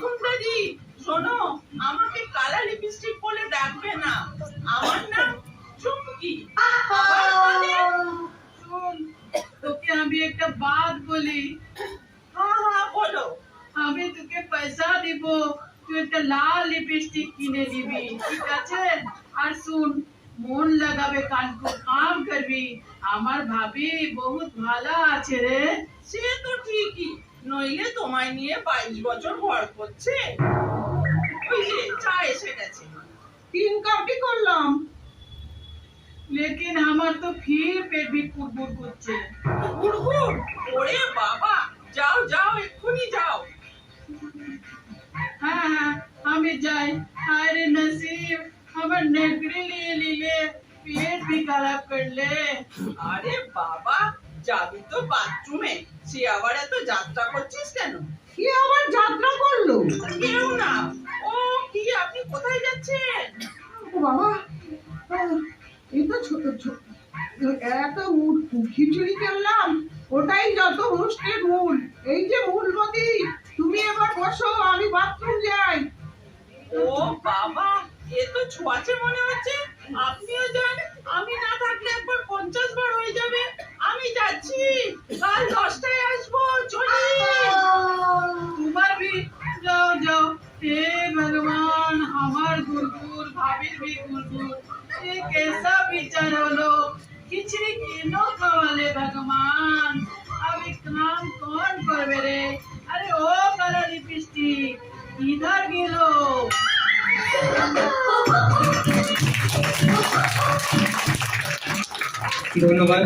প্রথমটারই। শোনো, আমাকে কালা লিপস্টিক বলে ডাকবে না, আমার নাম চুমকি। আবার বলে, শোন, তোকে আমি একটা বাত বলি। হ্যাঁ হ্যাঁ বলো। আমি তোকে পয়সা দিব, তুই একটা লাল লিপস্টিক কিনে দিবি, ঠিক আছে? আর শুন, মন লাগাবে, কাম করবি। আমার ভাবি বহুত ভালো আছে রে। সে তো ঠিকই, নইলে তোমায় নিয়ে 22 বছর ভর করছে। ওই যে চা এসে গেছে, 3 কাপই করলাম। लेकिन আমার তো ফির পেট भी কুড়কুড় করছে। গুড়গুড়? ওরে বাবা, যাও যাও, এক্ষুনি যাও। হ্যাঁ হ্যাঁ, আমি যাই। আরে নসিব, আমার নেকড়ে নিয়ে নিলে পেট भी খারাপ করলে। আরে বাবা, যাবি তো বাথরুমে, সে আবার এত যাত্রা করছিস কেন? কি আবার যাত্রা করলো? কেউ না। ও কি, আপনি কোথায় যাচ্ছেন? ও বাবা, এই তো ছোট ছোট এত খিচুড়ি করলাম, ওটাই যত অনুষ্ঠানের মূল। এই যে মূলমতি, তুমি এবার বসো, আমি বাথরুম যাই। ও বাবা, এ তো ছোঁয়াচে মনে হচ্ছে। আপনিও যান, আমি না থাকলে একবার 50 বার হয়ে যাবে। আমি যাচ্ছি, কাল 10টায় আসবো, চলি। তোমার भी जाओ जाओ। हे भगवान, हमार गुरगुर भाभी भी गुरगुर, ये कैसा विचार हलो? खिचड़ी केनो खावाले भगवान? अब एक काम कौन करबे रे? अरे ओ काला लिपस्टिक इधर गेलो। ধন্যবাদ।